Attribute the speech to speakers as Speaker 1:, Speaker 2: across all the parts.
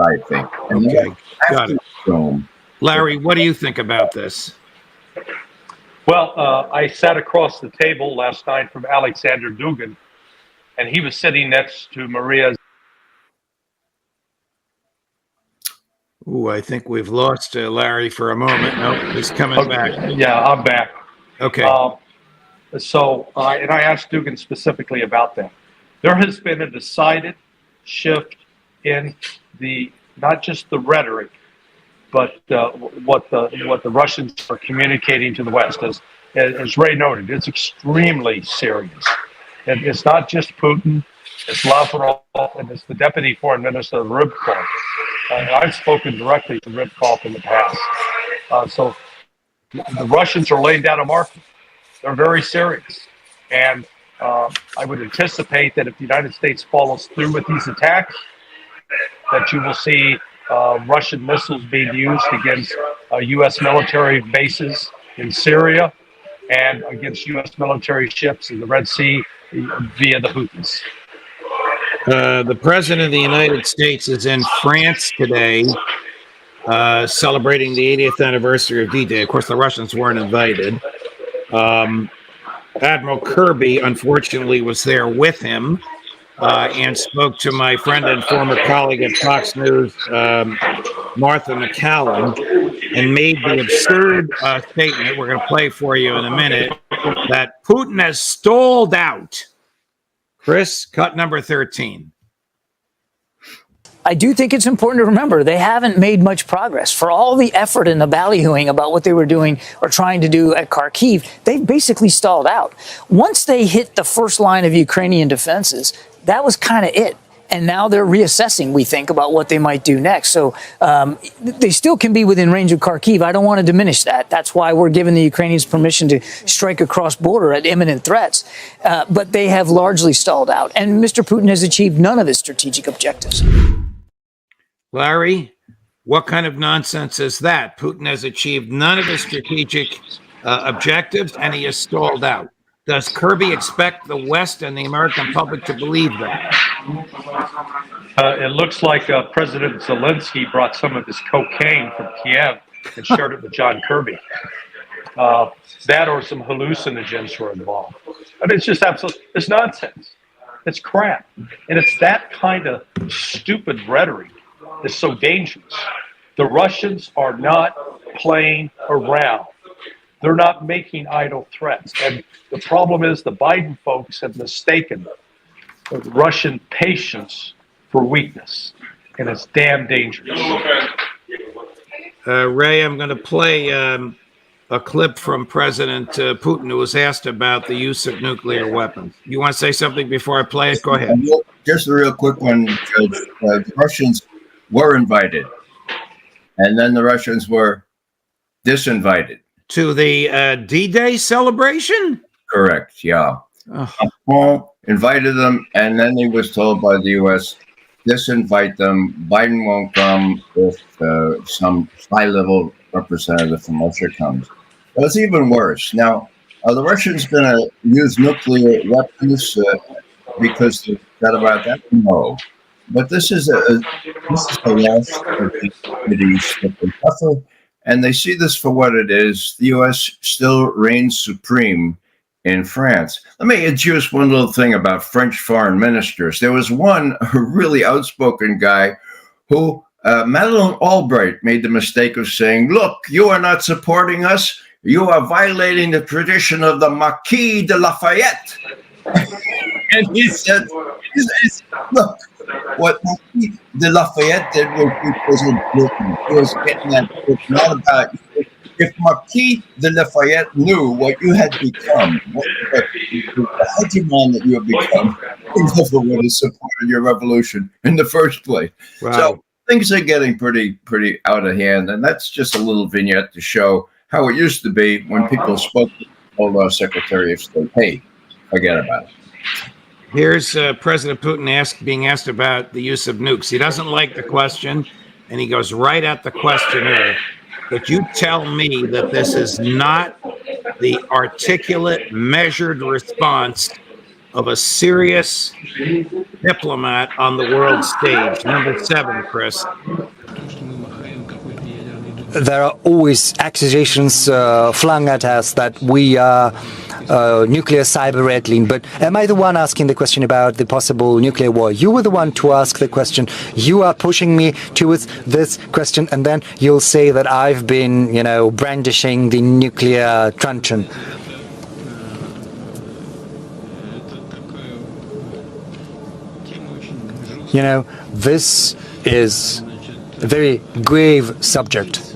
Speaker 1: I think. And
Speaker 2: Okay, got it.
Speaker 1: Rome,
Speaker 2: Larry, what do you think about this?
Speaker 3: Well, I sat across the table last night from Alexander Dugin, and he was sitting next to Maria.
Speaker 2: Ooh, I think we've lost Larry for a moment. No, he's coming back.
Speaker 3: Yeah, I'm back.
Speaker 2: Okay.
Speaker 3: And I asked Dugin specifically about that. There has been a decided shift in not just the rhetoric, but what the Russians are communicating to the West. As Ray noted, it's extremely serious. And it's not just Putin, it's Lavrov, and it's the Deputy Foreign Minister Rybkov. I've spoken directly to Rybkov in the past. So the Russians are laying down a marker. They're very serious. And I would anticipate that if the United States follows through with these attacks, that you will see Russian missiles being used against U.S. military bases in Syria and against U.S. military ships in the Red Sea via the Houthis.
Speaker 2: The President of the United States is in France today, celebrating the 80th anniversary of D-Day. Of course, the Russians weren't invited. Admiral Kirby, unfortunately, was there with him and spoke to my friend and former colleague at Fox News, Martha McCallum, and made the absurd statement we're going to play for you in a minute that Putin has stalled out. Chris, cut number 13.
Speaker 4: I do think it's important to remember they haven't made much progress. For all the effort and the ballyhooing about what they were doing or trying to do at Kharkiv, they've basically stalled out. Once they hit the first line of Ukrainian defenses, that was kind of it. And now they're reassessing, we think, about what they might do next. So they still can be within range of Kharkiv. I don't want to diminish that. That's why we're giving the Ukrainians permission to strike across border at imminent threats. But they have largely stalled out. And Mr. Putin has achieved none of his strategic objectives.
Speaker 2: Larry, what kind of nonsense is that? Putin has achieved none of his strategic objectives, and he has stalled out. Does Kirby expect the West and the American public to believe that?
Speaker 3: It looks like President Zelensky brought some of his cocaine from Kiev and shared it with John Kirby. That or some hallucinogens were involved. I mean, it's just it's nonsense. It's crap. And it's that kind of stupid rhetoric that's so dangerous. The Russians are not playing around. They're not making idle threats. And the problem is the Biden folks have mistaken Russian patience for weakness. And it's damn dangerous.
Speaker 2: Ray, I'm going to play a clip from President Putin, who was asked about the use of nuclear weapons. You want to say something before I play it? Go ahead.
Speaker 1: Just a real quick one, Judge. The Russians were invited, and then the Russians were disinvited.
Speaker 2: To the D-Day celebration?
Speaker 1: Correct, yeah. Macron invited them, and then he was told by the U.S., disinvite them. Biden won't come if some high-level representative from Russia comes. But it's even worse. Now, are the Russians going to use nuclear weapons because they're upset about that? No. But this is the last of the activities that they suffer, and they see this for what it is. The U.S. still reigns supreme in France. Let me introduce one little thing about French foreign ministers. There was one really outspoken guy who, Madeleine Albright, made the mistake of saying, look, you are not supporting us. You are violating the tradition of the Marquis de Lafayette. And he said, look, what Marquis de Lafayette did was important. He was getting that it's not about if Marquis de Lafayette knew what you had become, the hegemon that you have become, he never would have supported your revolution in the first place. Wow. So things are getting pretty out of hand, and that's just a little vignette to show how it used to be when people spoke to the old Secretary of State. Hey, forget about it.
Speaker 2: Here's President Putin being asked about the use of nukes. He doesn't like the question, and he goes right at the questioner. But you tell me that this is not the articulate, measured response of a serious diplomat on the world stage? Number 7, Chris.
Speaker 5: There are always accusations flung at us that we are nuclear cyber red lean. But am I the one asking the question about the possible nuclear war? You were the one to ask the question. You are pushing me towards this question, and then you'll say that I've been, brandishing the nuclear truncheon. This is a very grave subject.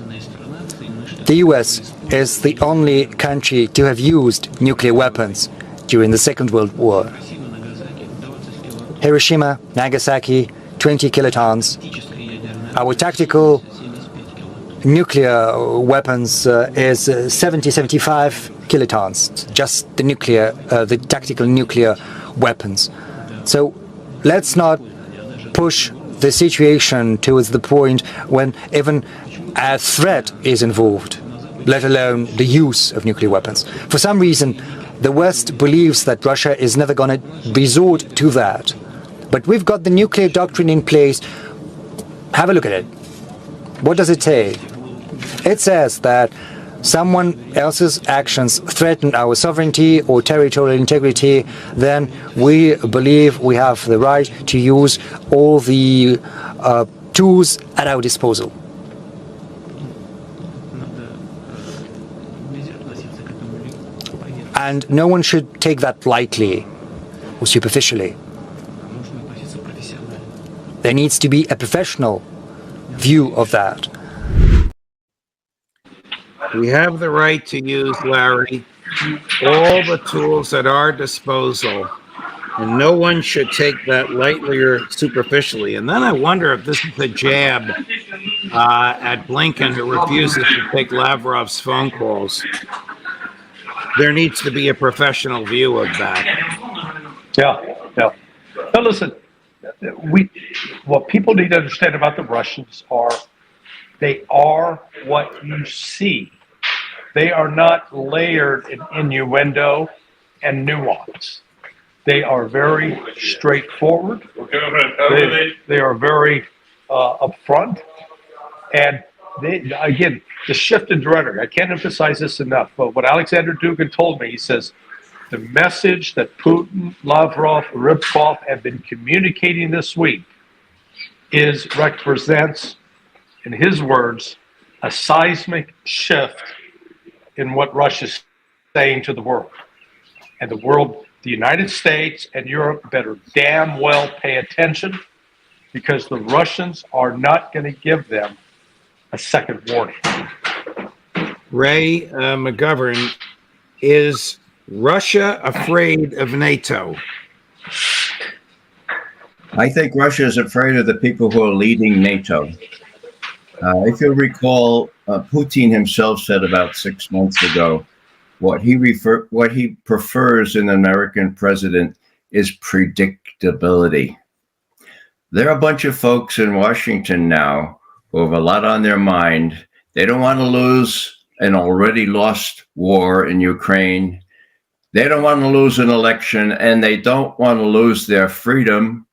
Speaker 5: The US is the only country to have used nuclear weapons during the Second World War. Hiroshima, Nagasaki, 20 kilotons. Our tactical nuclear weapons is 75 kilotons, just the tactical nuclear weapons. So let's not push the situation towards the point when even a threat is involved, let alone the use of nuclear weapons. For some reason, the West believes that Russia is never going to resort to that. But we've got the nuclear doctrine in place. Have a look at it. What does it say? It says that someone else's actions threaten our sovereignty or territorial integrity, then we believe we have the right to use all the tools at our disposal. And no one should take that lightly or superficially. There needs to be a professional view of that.
Speaker 2: We have the right to use, Larry, all the tools at our disposal, and no one should take that lightly or superficially. And then I wonder if this is a jab at Blinken, who refuses to take Lavrov's phone calls. There needs to be a professional view of that.
Speaker 3: Yeah. Now listen, what people need to understand about the Russians are they are what you see. They are not layered in innuendo and nuance. They are very straightforward. They are very upfront. And again, the shift in rhetoric, I can't emphasize this enough, but what Alexander Dugin told me, he says, the message that Putin, Lavrov, Rybkov have been communicating this week represents, in his words, a seismic shift in what Russia's saying to the world. And the world, the United States and Europe better damn well pay attention, because the Russians are not going to give them a second warning.
Speaker 2: Ray McGovern, is Russia afraid of NATO?
Speaker 1: I think Russia is afraid of the people who are leading NATO. If you recall, Putin himself said about 6 months ago, what he prefers in an American president is predictability. There are a bunch of folks in Washington now who have a lot on their mind. They don't want to lose an already lost war in Ukraine. They don't want to lose an election, and they don't want to lose their freedom.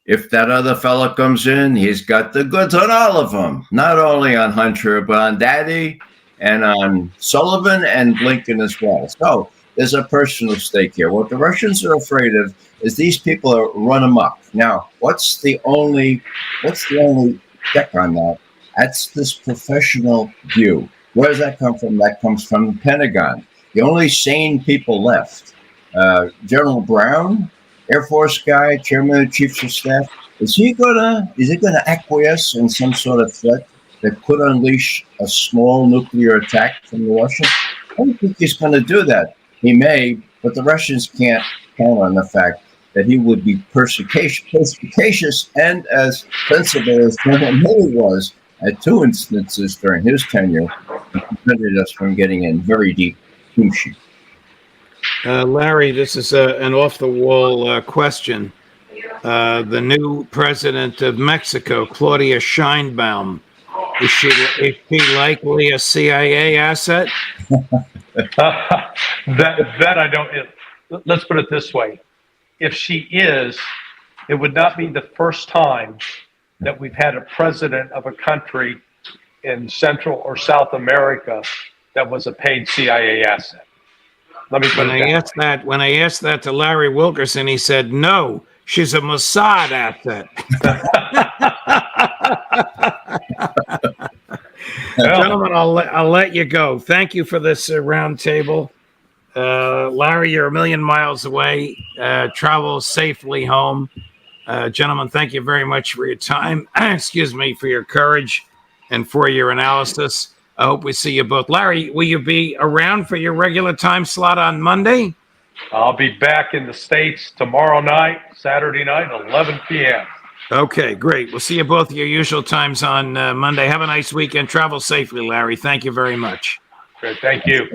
Speaker 1: If that other fellow comes in, he's got the goods on all of them, not only on Hunter, but on Daddy and on Sullivan and Blinken as well. So there's a personal stake here. What the Russians are afraid of is these people are run amok. Now, what's the only check on that? That's this professional view. Where does that come from? That comes from the Pentagon. The only sane people left, General Brown, Air Force guy, chairman of the Chiefs of Staff, is he gonna acquiesce in some sort of threat that could unleash a small nuclear attack from the Russians? I don't think he's going to do that. He may, but the Russians can't count on the fact that he would be perspicacious and as sensible as General Miller was at 2 instances during his tenure, and prevented us from getting in very deep kimchi.
Speaker 2: Larry, this is an off-the-wall question. The new president of Mexico, Claudia Sheinbaum, is she likely a CIA asset?
Speaker 3: That I don't. Let's put it this way: if she is, it would not be the first time that we've had a president of a country in Central or South America that was a paid CIA asset. Let me put
Speaker 2: When
Speaker 3: it
Speaker 2: I
Speaker 3: that
Speaker 2: asked that, when I asked that to Larry Wilkerson, he said, "No, she's a Mossad asset." Gentlemen, I'll let you go. Thank you for this roundtable. Larry, you're a million miles away. Travel safely home. Gentlemen, thank you very much for your time. Excuse me, for your courage and for your analysis. I hope we see you both. Larry, will you be around for your regular time slot on Monday?
Speaker 3: I'll be back in the States tomorrow night, Saturday night, 11 p.m.
Speaker 2: Okay, great. We'll see you both at your usual times on Monday. Have a nice weekend. Travel safely, Larry. Thank you very much.
Speaker 3: Great, thank you.